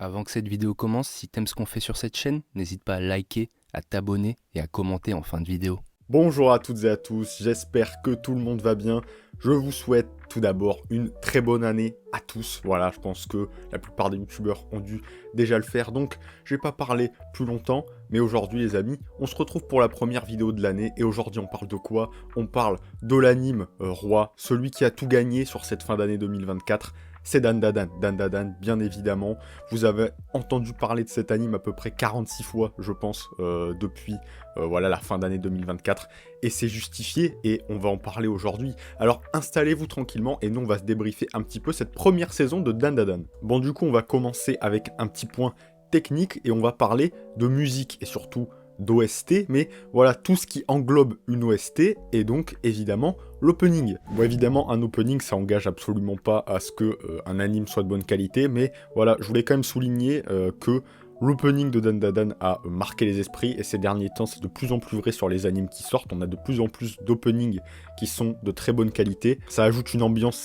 Avant que cette vidéo commence, si t'aimes ce qu'on fait sur cette chaîne, n'hésite pas à liker, à t'abonner et à commenter en fin de vidéo. Bonjour à toutes et à tous, j'espère que tout le monde va bien. Je vous souhaite tout d'abord une très bonne année à tous. Voilà, je pense que la plupart des youtubeurs ont dû déjà le faire, donc je vais pas parler plus longtemps. Mais aujourd'hui les amis, on se retrouve pour la première vidéo de l'année, et aujourd'hui on parle de quoi? On parle de l'anime Roi, celui qui a tout gagné sur cette fin d'année 2024. C'est Dandadan, Dandadan bien évidemment. Vous avez entendu parler de cet anime à peu près 46 fois, je pense, depuis voilà, la fin d'année 2024. Et c'est justifié, et on va en parler aujourd'hui. Alors installez-vous tranquillement, et nous on va se débriefer un petit peu cette première saison de Dandadan. Bon, du coup on va commencer avec un petit point technique, et on va parler de musique, et surtout d'OST, mais voilà, tout ce qui englobe une OST, et donc évidemment l'opening. Bon, évidemment, un opening, ça engage absolument pas à ce que un anime soit de bonne qualité, mais voilà, je voulais quand même souligner que l'opening de Dandadan a marqué les esprits, et ces derniers temps, c'est de plus en plus vrai sur les animes qui sortent. On a de plus en plus d'openings qui sont de très bonne qualité. Ça ajoute une ambiance,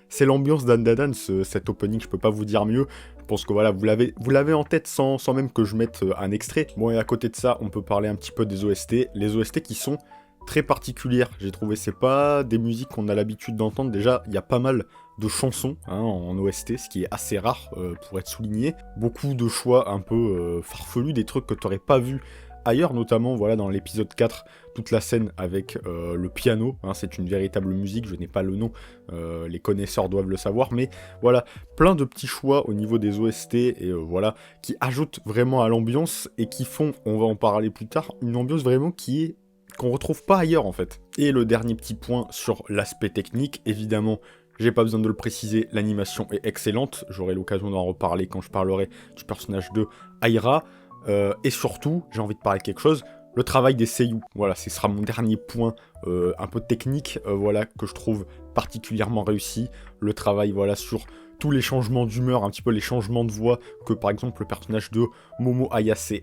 c'est l'ambiance Dandadan, cet opening, je peux pas vous dire mieux. Je pense que voilà, vous l'avez en tête sans même que je mette un extrait. Bon, et à côté de ça, on peut parler un petit peu des OST. Les OST qui sont très particulières, j'ai trouvé. C'est pas des musiques qu'on a l'habitude d'entendre. Déjà, il y a pas mal de chansons en OST, ce qui est assez rare pour être souligné. Beaucoup de choix un peu farfelus, des trucs que tu n'aurais pas vu ailleurs, notamment voilà, dans l'épisode 4, toute la scène avec le piano, c'est une véritable musique, je n'ai pas le nom, les connaisseurs doivent le savoir, mais voilà, plein de petits choix au niveau des OST, et voilà, qui ajoutent vraiment à l'ambiance, et qui font, on va en parler plus tard, une ambiance vraiment qu'on retrouve pas ailleurs en fait. Et le dernier petit point sur l'aspect technique, évidemment, j'ai pas besoin de le préciser, l'animation est excellente, j'aurai l'occasion d'en reparler quand je parlerai du personnage de Aira. Et surtout, j'ai envie de parler de quelque chose, le travail des seiyuu. Voilà, ce sera mon dernier point un peu technique, voilà, que je trouve particulièrement réussi. Le travail, voilà, sur tous les changements d'humeur, un petit peu les changements de voix que, par exemple, le personnage de Momo Ayase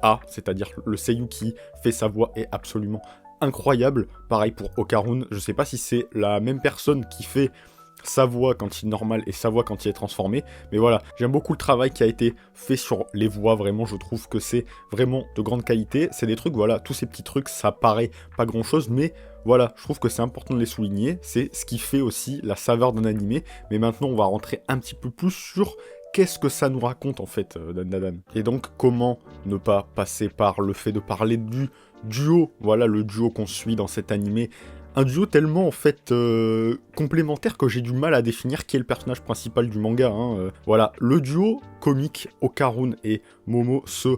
a, c'est-à-dire le seiyuu qui fait sa voix est absolument incroyable. Pareil pour Okarun, je sais pas si c'est la même personne qui fait sa voix quand il est normal et sa voix quand il est transformé, mais voilà, j'aime beaucoup le travail qui a été fait sur les voix, vraiment, je trouve que c'est vraiment de grande qualité. C'est des trucs, voilà, tous ces petits trucs, ça paraît pas grand chose, mais voilà, je trouve que c'est important de les souligner, c'est ce qui fait aussi la saveur d'un animé. Mais maintenant on va rentrer un petit peu plus sur qu'est-ce que ça nous raconte en fait, Dandadan. Et donc comment ne pas passer par le fait de parler du duo, voilà, le duo qu'on suit dans cet animé. Un duo tellement en fait complémentaire que j'ai du mal à définir qui est le personnage principal du manga. Voilà, le duo comique Okarun et Momo se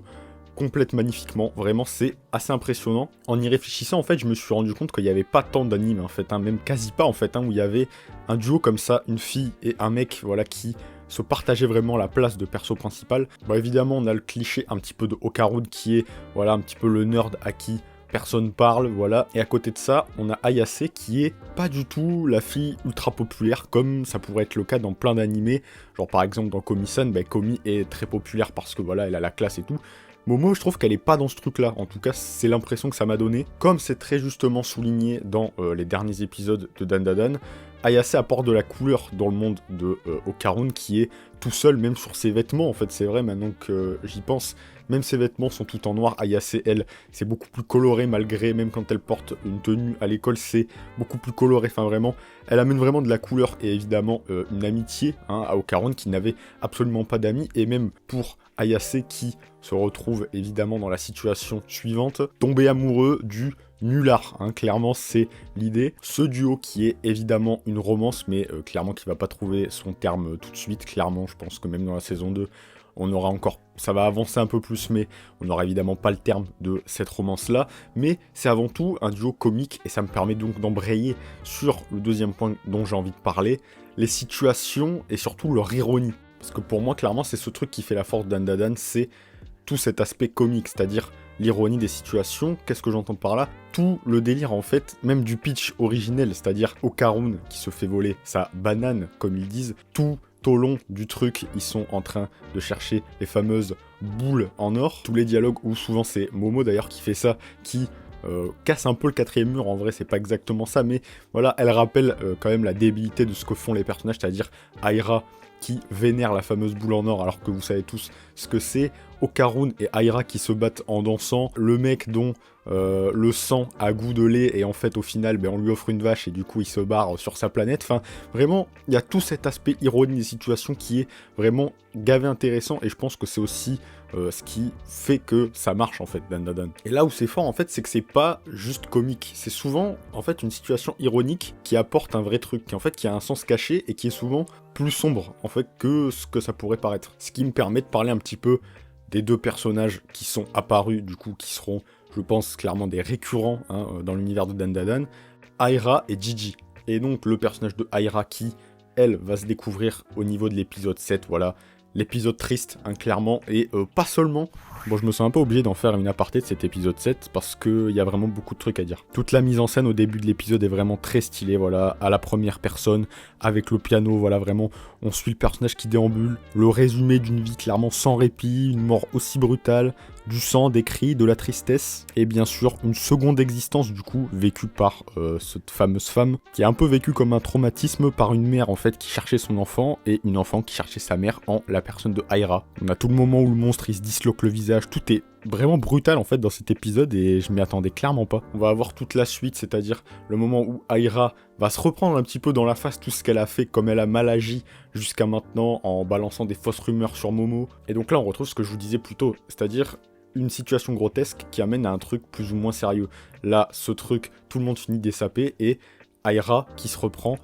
complètent magnifiquement, vraiment c'est assez impressionnant. En y réfléchissant en fait, je me suis rendu compte qu'il n'y avait pas tant d'animes en fait, même quasi pas en fait, où il y avait un duo comme ça, une fille et un mec, voilà, qui se partageaient vraiment la place de perso principal. Bon, évidemment on a le cliché un petit peu de Okarun qui est, voilà, un petit peu le nerd à qui personne parle, voilà. Et à côté de ça, on a Ayase qui est pas du tout la fille ultra populaire comme ça pourrait être le cas dans plein d'animés. Genre par exemple dans Komi-san, Komi est très populaire parce que voilà, elle a la classe et tout. Momo, je trouve qu'elle est pas dans ce truc-là. En tout cas, c'est l'impression que ça m'a donné. Comme c'est très justement souligné dans les derniers épisodes de Dandadan, Ayase apporte de la couleur dans le monde de Okarun qui est tout seul, même sur ses vêtements. En fait, c'est vrai, maintenant que j'y pense, même ses vêtements sont tout en noir. Ayase, elle, c'est beaucoup plus coloré, malgré, même quand elle porte une tenue à l'école, c'est beaucoup plus coloré. Enfin, vraiment, elle amène vraiment de la couleur et évidemment une amitié à Okarun qui n'avait absolument pas d'amis. Et même pour Ayase qui se retrouve évidemment dans la situation suivante, tomber amoureux du nulard, clairement c'est l'idée. Ce duo qui est évidemment une romance, mais clairement qui va pas trouver son terme tout de suite, clairement je pense que même dans la saison 2, on aura encore, ça va avancer un peu plus, mais on n'aura évidemment pas le terme de cette romance-là. Mais c'est avant tout un duo comique, et ça me permet donc d'embrayer sur le deuxième point dont j'ai envie de parler, les situations et surtout leur ironie. Parce que pour moi, clairement, c'est ce truc qui fait la force d'Dandadan, c'est tout cet aspect comique, c'est-à-dire l'ironie des situations. Qu'est-ce que j'entends par là? Tout le délire en fait, même du pitch originel, c'est-à-dire Okarun qui se fait voler sa banane, comme ils disent, tout au long du truc, ils sont en train de chercher les fameuses boules en or. Tous les dialogues, où souvent c'est Momo d'ailleurs qui fait ça, qui casse un peu le quatrième mur, en vrai c'est pas exactement ça, mais voilà, elle rappelle quand même la débilité de ce que font les personnages, c'est-à-dire Aira qui vénère la fameuse boule en or alors que vous savez tous ce que c'est. Okarun et Aira qui se battent en dansant. Le mec dont le sang a goût de lait et en fait au final on lui offre une vache et du coup il se barre sur sa planète. Enfin vraiment il y a tout cet aspect ironie des situations qui est vraiment gavé intéressant et je pense que c'est aussi ce qui fait que ça marche en fait Dandadan. Et là où c'est fort en fait c'est que c'est pas juste comique, c'est souvent en fait une situation ironique qui apporte un vrai truc, qui a un sens caché et qui est souvent plus sombre en fait que ce que ça pourrait paraître. Ce qui me permet de parler un petit peu des deux personnages qui sont apparus, du coup, qui seront, je pense, clairement des récurrents dans l'univers de Dandadan, Aira et Gigi. Et donc, le personnage de Aira qui, elle, va se découvrir au niveau de l'épisode 7, voilà, l'épisode triste, clairement, et pas seulement. Bon, je me sens un peu obligé d'en faire une aparté de cet épisode 7, parce qu'il y a vraiment beaucoup de trucs à dire. Toute la mise en scène au début de l'épisode est vraiment très stylée, voilà, à la première personne, avec le piano, voilà, vraiment, on suit le personnage qui déambule, le résumé d'une vie clairement sans répit, une mort aussi brutale, du sang, des cris, de la tristesse, et bien sûr, une seconde existence, du coup, vécue par cette fameuse femme, qui a un peu vécu comme un traumatisme par une mère, en fait, qui cherchait son enfant, et une enfant qui cherchait sa mère en la personne de Aira. On a tout le moment où le monstre, il se disloque le visage, tout est vraiment brutal en fait dans cet épisode et je m'y attendais clairement pas. On va avoir toute la suite, c'est-à-dire le moment où Aira va se reprendre un petit peu dans la face tout ce qu'elle a fait, comme elle a mal agi jusqu'à maintenant en balançant des fausses rumeurs sur Momo. Et donc là on retrouve ce que je vous disais plus tôt, c'est-à-dire une situation grotesque qui amène à un truc plus ou moins sérieux. Là, ce truc, tout le monde finit des sapés et Aira qui se reprend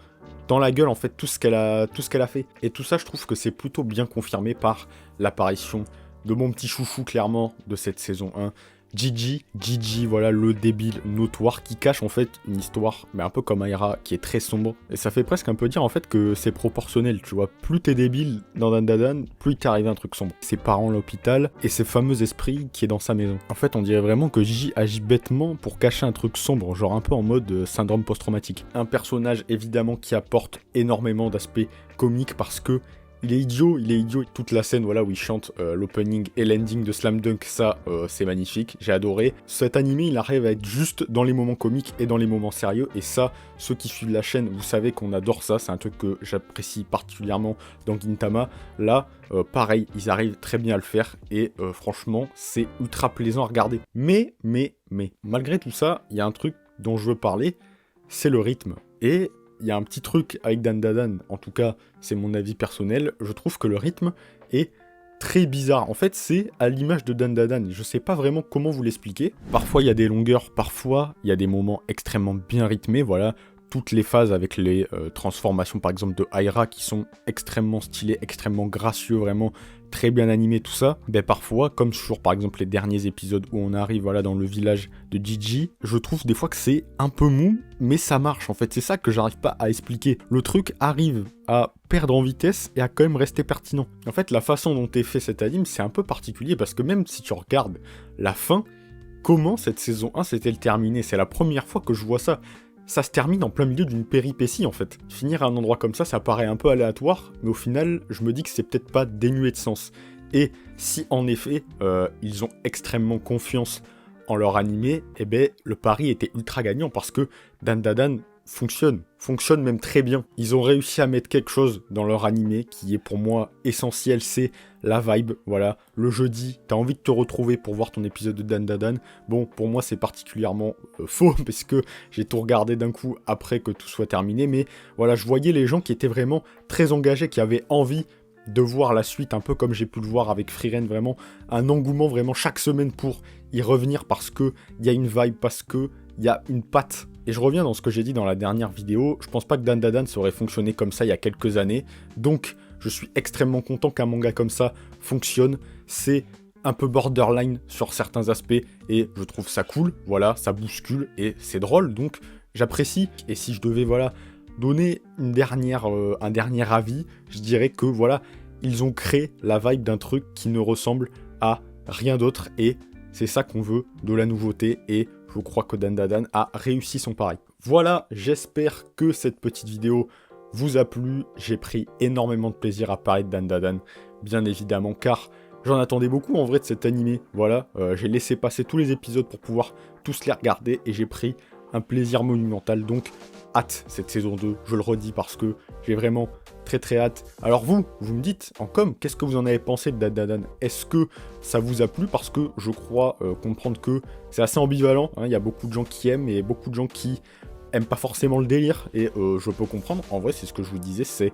dans la gueule en fait tout ce qu'elle a fait. Et tout ça je trouve que c'est plutôt bien confirmé par l'apparition de mon petit chouchou clairement de cette saison 1, Gigi, voilà le débile notoire qui cache en fait une histoire, mais un peu comme Aira, qui est très sombre. Et ça fait presque un peu dire en fait que c'est proportionnel, tu vois. Plus t'es débile dans Dandadan, plus il t'est arrivé un truc sombre. Ses parents à l'hôpital et ses fameux esprits qui est dans sa maison. En fait on dirait vraiment que Gigi agit bêtement pour cacher un truc sombre, genre un peu en mode syndrome post-traumatique. Un personnage évidemment qui apporte énormément d'aspects comiques parce que il est idiot, toute la scène voilà, où il chante l'opening et l'ending de Slam Dunk, ça c'est magnifique, j'ai adoré. Cet animé il arrive à être juste dans les moments comiques et dans les moments sérieux, et ça, ceux qui suivent la chaîne, vous savez qu'on adore ça, c'est un truc que j'apprécie particulièrement dans Gintama. Là, pareil, ils arrivent très bien à le faire, et franchement, c'est ultra plaisant à regarder. Mais, malgré tout ça, il y a un truc dont je veux parler, c'est le rythme. Et il y a un petit truc avec Dandadan, en tout cas c'est mon avis personnel, je trouve que le rythme est très bizarre. En fait c'est à l'image de Dandadan, je sais pas vraiment comment vous l'expliquer. Parfois il y a des longueurs, parfois il y a des moments extrêmement bien rythmés, voilà. Toutes les phases avec les transformations par exemple de Aira qui sont extrêmement stylées, extrêmement gracieux, vraiment très bien animés, tout ça. Ben parfois, comme sur par exemple les derniers épisodes où on arrive voilà, dans le village de Gigi, je trouve des fois que c'est un peu mou, mais ça marche en fait. C'est ça que j'arrive pas à expliquer. Le truc arrive à perdre en vitesse et à quand même rester pertinent. En fait, la façon dont est fait cet anime, c'est un peu particulier parce que même si tu regardes la fin, comment cette saison 1 s'est-elle terminée? C'est la première fois que je vois ça. Ça se termine en plein milieu d'une péripétie en fait. Finir à un endroit comme ça paraît un peu aléatoire, mais au final, je me dis que c'est peut-être pas dénué de sens. Et si en effet, ils ont extrêmement confiance en leur animé, eh ben le pari était ultra gagnant parce que Dandadan fonctionne même très bien. Ils ont réussi à mettre quelque chose dans leur animé qui est pour moi essentiel, c'est la vibe, voilà. Le jeudi, t'as envie de te retrouver pour voir ton épisode de Dandadan. Bon, pour moi c'est particulièrement faux parce que j'ai tout regardé d'un coup après que tout soit terminé, mais voilà, je voyais les gens qui étaient vraiment très engagés, qui avaient envie de voir la suite, un peu comme j'ai pu le voir avec Frieren, vraiment un engouement vraiment chaque semaine pour y revenir parce que il y a une vibe, parce que il y a une patte. Et je reviens dans ce que j'ai dit dans la dernière vidéo, je pense pas que Dandadan ça aurait fonctionné comme ça il y a quelques années, donc je suis extrêmement content qu'un manga comme ça fonctionne. C'est un peu borderline sur certains aspects et je trouve ça cool, voilà, ça bouscule et c'est drôle, donc j'apprécie. Et si je devais voilà donner un dernier avis, je dirais que voilà, ils ont créé la vibe d'un truc qui ne ressemble à rien d'autre et c'est ça qu'on veut, de la nouveauté, et je crois que Dandadan a réussi son pari. Voilà, j'espère que cette petite vidéo vous a plu. J'ai pris énormément de plaisir à parler de Dandadan, bien évidemment, car j'en attendais beaucoup en vrai de cet animé. Voilà, j'ai laissé passer tous les épisodes pour pouvoir tous les regarder et j'ai pris un plaisir monumental. Donc, hâte cette saison 2, je le redis parce que j'ai vraiment très hâte. Alors vous me dites en com, qu'est-ce que vous en avez pensé de Dandadan? Est-ce que ça vous a plu? Parce que je crois comprendre que c'est assez ambivalent, hein. Il y a beaucoup de gens qui aiment et beaucoup de gens qui aiment pas forcément le délire, et je peux comprendre. En vrai, c'est ce que je vous disais, c'est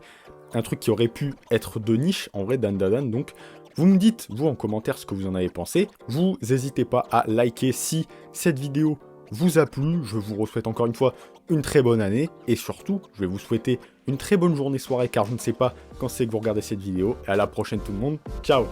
un truc qui aurait pu être de niche, en vrai, Dandadan. Donc vous me dites, vous en commentaire, ce que vous en avez pensé. Vous n'hésitez pas à liker si cette vidéo vous a plu. Je vous souhaite encore une fois une très bonne année, et surtout, je vais vous souhaiter une très bonne journée, soirée, car je ne sais pas quand c'est que vous regardez cette vidéo. Et à la prochaine tout le monde, ciao!